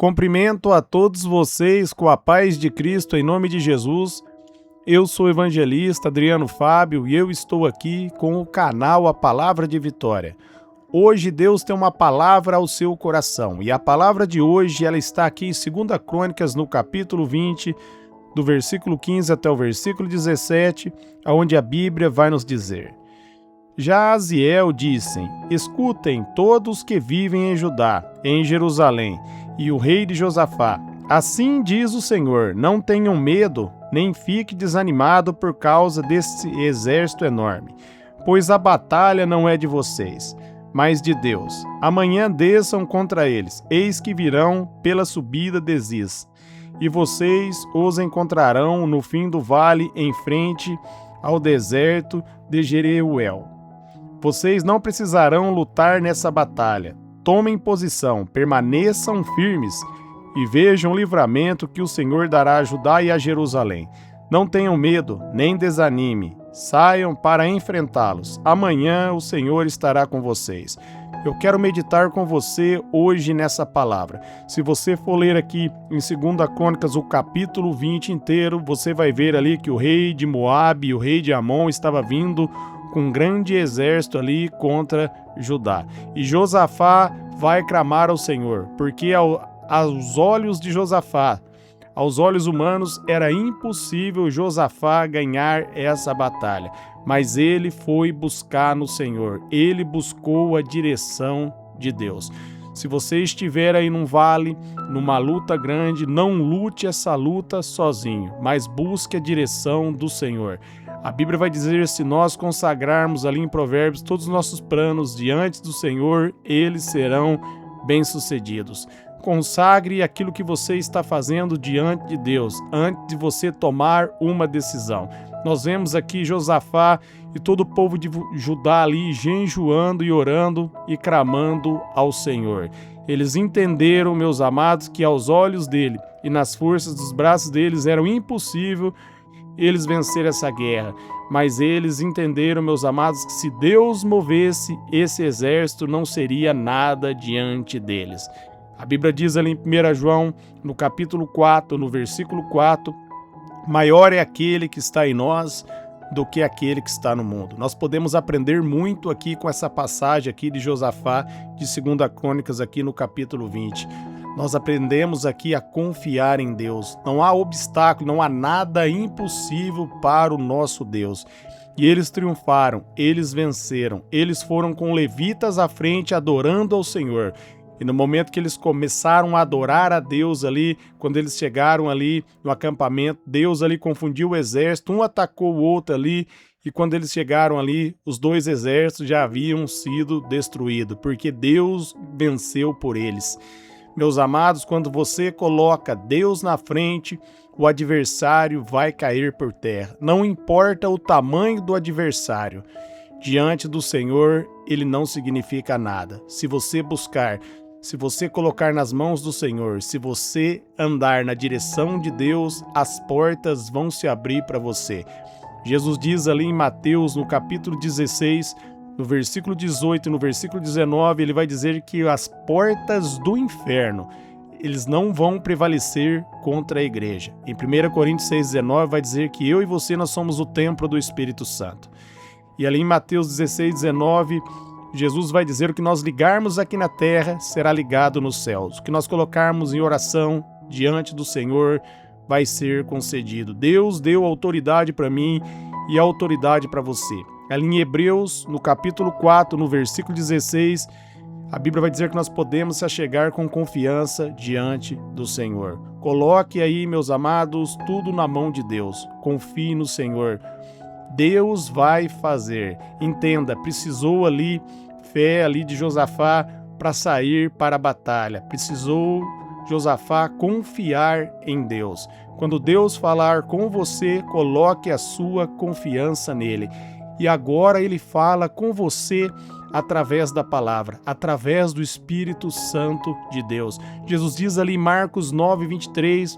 Cumprimento a todos vocês com a paz de Cristo em nome de Jesus. Eu sou o evangelista Adriano Fábio e eu estou aqui com o canal A Palavra de Vitória. Hoje Deus tem uma palavra ao seu coração e a palavra de hoje ela está aqui em 2 Crônicas no capítulo 20, do versículo 15 até o versículo 17, onde a Bíblia vai nos dizer: Já Aziel disse: Escutem todos que vivem em Judá, em Jerusalém, e o rei de Josafá. Assim diz o Senhor: Não tenham medo, nem fique desanimado por causa desse exército enorme, pois a batalha não é de vocês, mas de Deus. Amanhã desçam contra eles, eis que virão pela subida de Ziz, e vocês os encontrarão no fim do vale, em frente ao deserto de Jereuel. Vocês não precisarão lutar nessa batalha. Tomem posição, permaneçam firmes e vejam o livramento que o Senhor dará a Judá e a Jerusalém. Não tenham medo, nem desanime. Saiam para enfrentá-los. Amanhã o Senhor estará com vocês. Eu quero meditar com você hoje nessa palavra. Se você for ler aqui em 2 Crônicas o capítulo 20 inteiro, você vai ver ali que o rei de Moabe e o rei de Amon estava vindo com um grande exército ali contra Judá. E Josafá vai clamar ao Senhor, porque aos olhos de Josafá, aos olhos humanos, era impossível Josafá ganhar essa batalha. Mas ele foi buscar no Senhor, ele buscou a direção de Deus. Se você estiver aí num vale, numa luta grande, não lute essa luta sozinho, mas busque a direção do Senhor. A Bíblia vai dizer, se nós consagrarmos ali em Provérbios todos os nossos planos diante do Senhor, eles serão bem-sucedidos. Consagre aquilo que você está fazendo diante de Deus, antes de você tomar uma decisão. Nós vemos aqui Josafá e todo o povo de Judá ali jejuando e orando e clamando ao Senhor. Eles entenderam, meus amados, que aos olhos dele e nas forças dos braços deles era impossível eles vencer essa guerra, mas eles entenderam, meus amados, que se Deus movesse esse exército, não seria nada diante deles. A Bíblia diz ali em 1 João, no capítulo 4, no versículo 4, maior é aquele que está em nós do que aquele que está no mundo. Nós podemos aprender muito aqui com essa passagem aqui de Josafá, de 2 Crônicas aqui no capítulo 20. Nós aprendemos aqui a confiar em Deus. Não há obstáculo, não há nada impossível para o nosso Deus. E eles triunfaram, eles venceram, eles foram com levitas à frente adorando ao Senhor. E no momento que eles começaram a adorar a Deus ali, quando eles chegaram ali no acampamento, Deus ali confundiu o exército, um atacou o outro ali, e quando eles chegaram ali, os dois exércitos já haviam sido destruídos, porque Deus venceu por eles. Meus amados, quando você coloca Deus na frente, o adversário vai cair por terra. Não importa o tamanho do adversário, diante do Senhor, ele não significa nada. Se você buscar, se você colocar nas mãos do Senhor, se você andar na direção de Deus, as portas vão se abrir para você. Jesus diz ali em Mateus, no capítulo 16, no versículo 18 e no versículo 19, ele vai dizer que as portas do inferno, eles não vão prevalecer contra a igreja. Em 1 Coríntios 6,19 vai dizer que eu e você, nós somos o templo do Espírito Santo. E ali em Mateus 16,19, Jesus vai dizer o que nós ligarmos aqui na terra será ligado nos céus. O que nós colocarmos em oração diante do Senhor vai ser concedido. Deus deu autoridade para mim e autoridade para você. Ali em Hebreus, no capítulo 4, no versículo 16, a Bíblia vai dizer que nós podemos se achegar com confiança diante do Senhor. Coloque aí, meus amados, tudo na mão de Deus. Confie no Senhor. Deus vai fazer. Entenda, precisou ali fé ali de Josafá para sair para a batalha. Precisou Josafá confiar em Deus. Quando Deus falar com você, coloque a sua confiança nele. E agora ele fala com você através da palavra, através do Espírito Santo de Deus. Jesus diz ali em Marcos 9:23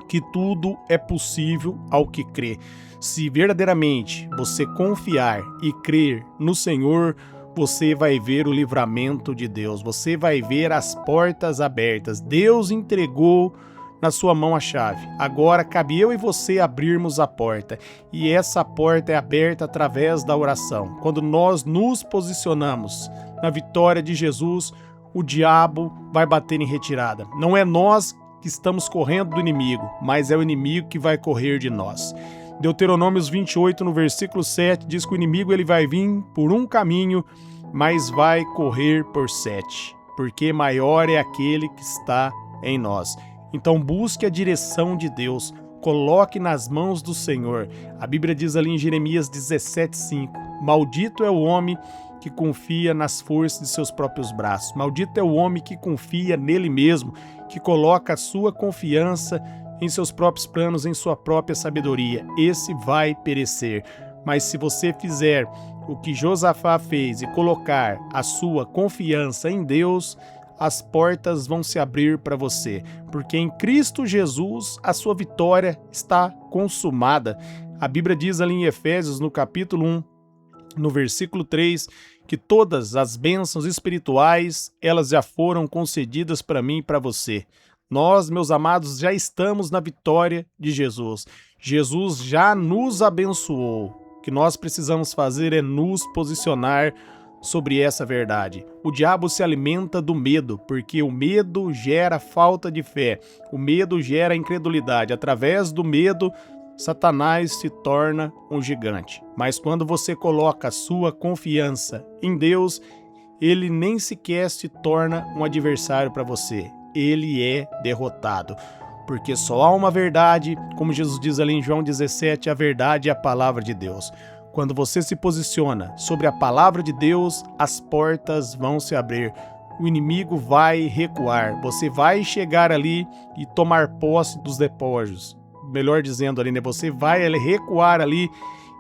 que tudo é possível ao que crê. Se verdadeiramente você confiar e crer no Senhor, você vai ver o livramento de Deus, você vai ver as portas abertas. Deus entregou na sua mão a chave. Agora cabe eu e você abrirmos a porta. E essa porta é aberta através da oração. Quando nós nos posicionamos na vitória de Jesus, o diabo vai bater em retirada. Não é nós que estamos correndo do inimigo, mas é o inimigo que vai correr de nós. Deuteronômios 28, no versículo 7, diz que o inimigo ele vai vir por um caminho, mas vai correr por 7, porque maior é aquele que está em nós. Então busque a direção de Deus, coloque nas mãos do Senhor. A Bíblia diz ali em Jeremias 17:5, maldito é o homem que confia nas forças de seus próprios braços. Maldito é o homem que confia nele mesmo, que coloca a sua confiança em seus próprios planos, em sua própria sabedoria. Esse vai perecer. Mas se você fizer o que Josafá fez e colocar a sua confiança em Deus, as portas vão se abrir para você, porque em Cristo Jesus a sua vitória está consumada. A Bíblia diz ali em Efésios, no capítulo 1, no versículo 3, que todas as bênçãos espirituais, elas já foram concedidas para mim e para você. Nós, meus amados, já estamos na vitória de Jesus. Jesus já nos abençoou. O que nós precisamos fazer é nos posicionar sobre essa verdade. O diabo se alimenta do medo, porque o medo gera falta de fé. O medo gera incredulidade. Através do medo, Satanás se torna um gigante. Mas quando você coloca a sua confiança em Deus, ele nem sequer se torna um adversário para você. Ele é derrotado. Porque só há uma verdade, como Jesus diz ali em João 17, a verdade é a palavra de Deus. Quando você se posiciona sobre a palavra de Deus, as portas vão se abrir. O inimigo vai recuar. Você vai chegar ali e tomar posse dos despojos. Melhor dizendo ali, né? Você vai recuar ali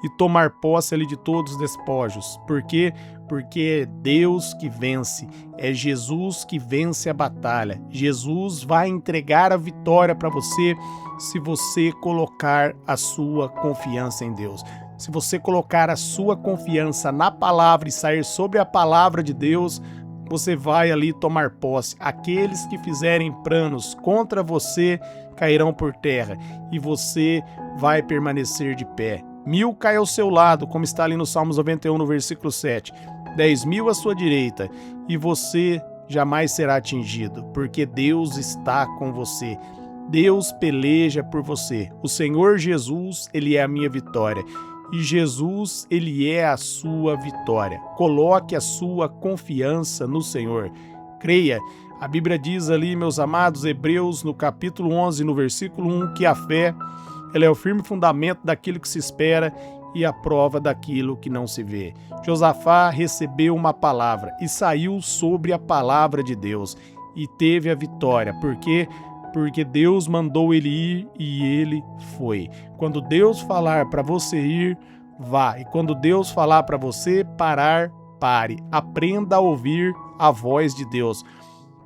e tomar posse ali de todos os despojos. Por quê? Porque é Deus que vence. É Jesus que vence a batalha. Jesus vai entregar a vitória para você se você colocar a sua confiança em Deus. Se você colocar a sua confiança na palavra e sair sobre a palavra de Deus, você vai ali tomar posse. Aqueles que fizerem planos contra você cairão por terra e você vai permanecer de pé. 1000 cai ao seu lado, como está ali no Salmos 91, no versículo 7. 10.000 à sua direita e você jamais será atingido, porque Deus está com você. Deus peleja por você. O Senhor Jesus, Ele é a minha vitória. E Jesus, Ele é a sua vitória. Coloque a sua confiança no Senhor. Creia. A Bíblia diz ali, meus amados, Hebreus, no capítulo 11, no versículo 1, que a fé, ela é o firme fundamento daquilo que se espera e a prova daquilo que não se vê. Josafá recebeu uma palavra e saiu sobre a palavra de Deus e teve a vitória. Por quê? Porque Deus mandou ele ir e ele foi. Quando Deus falar para você ir, vá. E quando Deus falar para você parar, pare. Aprenda a ouvir a voz de Deus.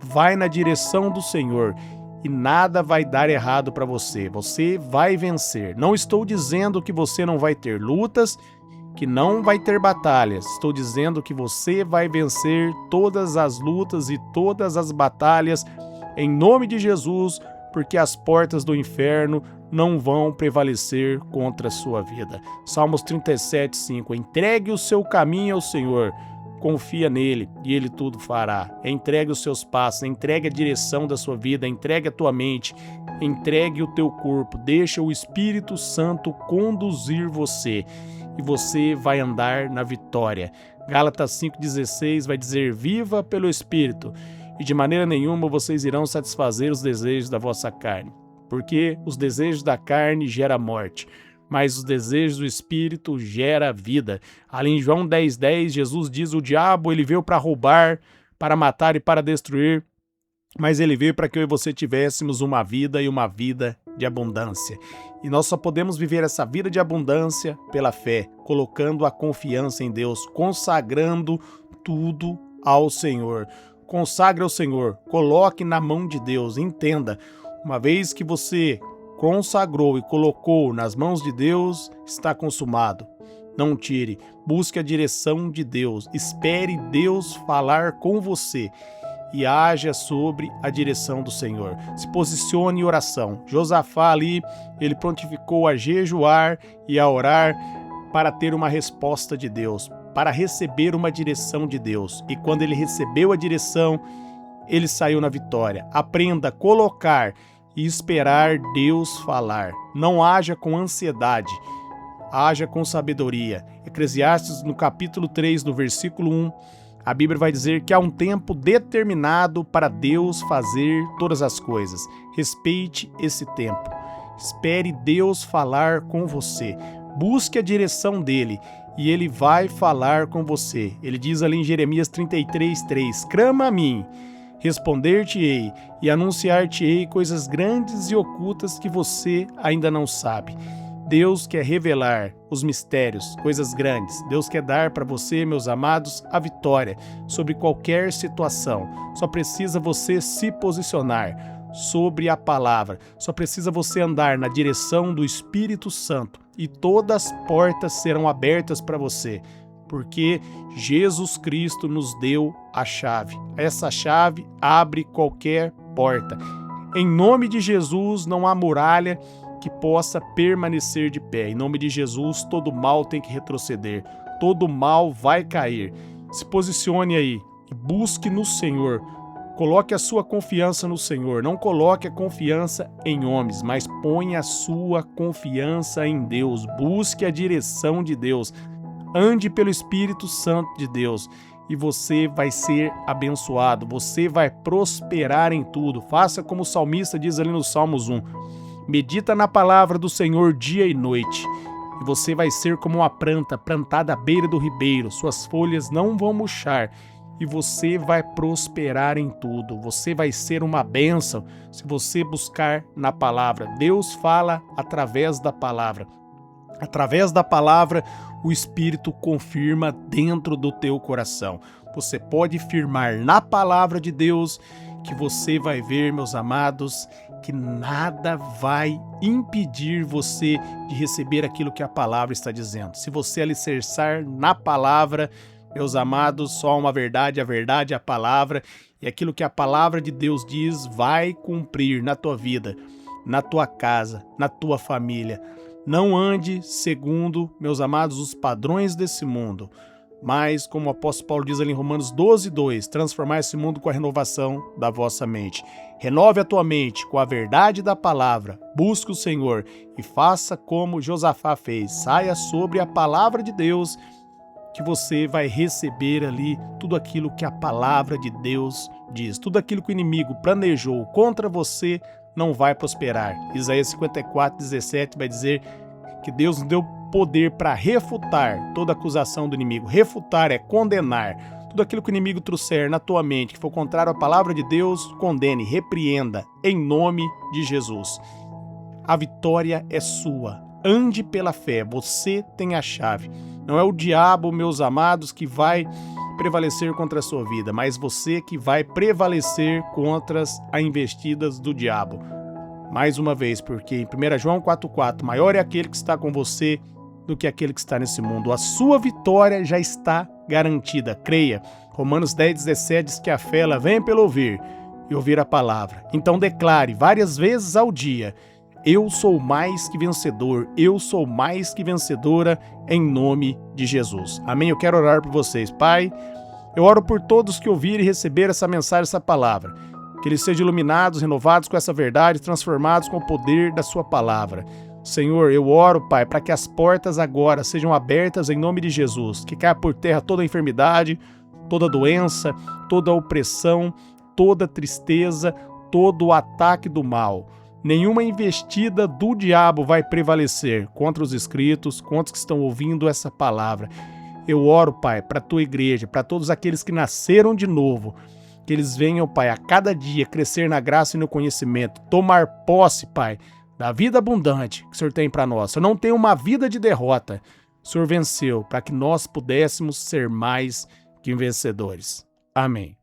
Vai na direção do Senhor e nada vai dar errado para você. Você vai vencer. Não estou dizendo que você não vai ter lutas, que não vai ter batalhas. Estou dizendo que você vai vencer todas as lutas e todas as batalhas em nome de Jesus, porque as portas do inferno não vão prevalecer contra a sua vida. Salmos 37:5. Entregue o seu caminho ao Senhor, confia nele e ele tudo fará. Entregue os seus passos, entregue a direção da sua vida, entregue a tua mente, entregue o teu corpo, deixa o Espírito Santo conduzir você e você vai andar na vitória. Gálatas 5:16 vai dizer: viva pelo Espírito, e de maneira nenhuma vocês irão satisfazer os desejos da vossa carne, porque os desejos da carne geram morte, mas os desejos do Espírito geram vida. Ali em João 10:10, Jesus diz: o diabo ele veio para roubar, para matar e para destruir, mas ele veio para que eu e você tivéssemos uma vida e uma vida de abundância. E nós só podemos viver essa vida de abundância pela fé, colocando a confiança em Deus, consagrando tudo ao Senhor. Consagre ao Senhor, coloque na mão de Deus, entenda, uma vez que você consagrou e colocou nas mãos de Deus, está consumado. não tire. Busque a direção de Deus. Espere Deus falar com você e haja sobre a direção do Senhor. Se posicione em oração. Josafá ali, ele prontificou a jejuar e a orar para ter uma resposta de Deus, para receber uma direção de Deus. E quando ele recebeu a direção, ele saiu na vitória. Aprenda a colocar e esperar Deus falar. Não haja com ansiedade, haja com sabedoria. Eclesiastes, no capítulo 3, no versículo 1, a Bíblia vai dizer que há um tempo determinado para Deus fazer todas as coisas. Respeite esse tempo. Espere Deus falar com você. Busque a direção dele e ele vai falar com você. Ele diz ali em Jeremias 33:3, clama a mim, responder-te-ei e anunciar-te-ei coisas grandes e ocultas que você ainda não sabe. Deus quer revelar os mistérios, coisas grandes. Deus quer dar para você, meus amados, a vitória sobre qualquer situação. Só precisa você se posicionar sobre a palavra. Só precisa você andar na direção do Espírito Santo e todas as portas serão abertas para você, porque Jesus Cristo nos deu a chave. Essa chave abre qualquer porta. Em nome de Jesus, não há muralha que possa permanecer de pé. Em nome de Jesus, todo mal tem que retroceder. Todo mal vai cair. Se posicione aí e busque no Senhor. Coloque a sua confiança no Senhor. Não coloque a confiança em homens, mas ponha a sua confiança em Deus. Busque a direção de Deus. Ande pelo Espírito Santo de Deus e você vai ser abençoado. Você vai prosperar em tudo. Faça como o salmista diz ali no Salmos 1. Medita na palavra do Senhor dia e noite, e você vai ser como uma planta plantada à beira do ribeiro. Suas folhas não vão murchar, e você vai prosperar em tudo. Você vai ser uma bênção se você buscar na palavra. Deus fala através da palavra. Através da palavra, o Espírito confirma dentro do teu coração. Você pode firmar na palavra de Deus que você vai ver, meus amados, que nada vai impedir você de receber aquilo que a palavra está dizendo. Se você alicerçar na palavra, meus amados, só há uma verdade, a verdade é a palavra, e aquilo que a palavra de Deus diz vai cumprir na tua vida, na tua casa, na tua família. Não ande segundo, meus amados, os padrões desse mundo, mas, como o apóstolo Paulo diz ali em Romanos 12:2, transformar esse mundo com a renovação da vossa mente. Renove a tua mente com a verdade da palavra, busque o Senhor e faça como Josafá fez. Saia sobre a palavra de Deus, que você vai receber ali tudo aquilo que a palavra de Deus diz. Tudo aquilo que o inimigo planejou contra você não vai prosperar. Isaías 54:17 vai dizer que Deus nos deu poder para refutar toda acusação do inimigo. Refutar é condenar. Tudo aquilo que o inimigo trouxer na tua mente, que for contrário à palavra de Deus, condene, repreenda, em nome de Jesus. A vitória é sua. Ande pela fé. Você tem a chave. Não é o diabo, meus amados, que vai prevalecer contra a sua vida, mas você que vai prevalecer contra as investidas do diabo. Mais uma vez, porque em 1 João 4,4, maior é aquele que está com você do que aquele que está nesse mundo. A sua vitória já está garantida. Creia. Romanos 10:17 diz que a fé ela vem pelo ouvir e ouvir a palavra. Então declare várias vezes ao dia: eu sou mais que vencedor, eu sou mais que vencedora em nome de Jesus. Amém? Eu quero orar por vocês. Pai, eu oro por todos que ouvirem e receberam essa mensagem, essa palavra. Que eles sejam iluminados, renovados com essa verdade, transformados com o poder da sua palavra. Senhor, eu oro, Pai, para que as portas agora sejam abertas em nome de Jesus. Que caia por terra toda enfermidade, toda doença, toda opressão, toda tristeza, todo o ataque do mal. Nenhuma investida do diabo vai prevalecer contra os inscritos, contra os que estão ouvindo essa palavra. Eu oro, Pai, para a tua igreja, para todos aqueles que nasceram de novo, que eles venham, Pai, a cada dia crescer na graça e no conhecimento, tomar posse, Pai, da vida abundante que o Senhor tem para nós. Eu não tenho uma vida de derrota. O Senhor venceu para que nós pudéssemos ser mais que vencedores. Amém.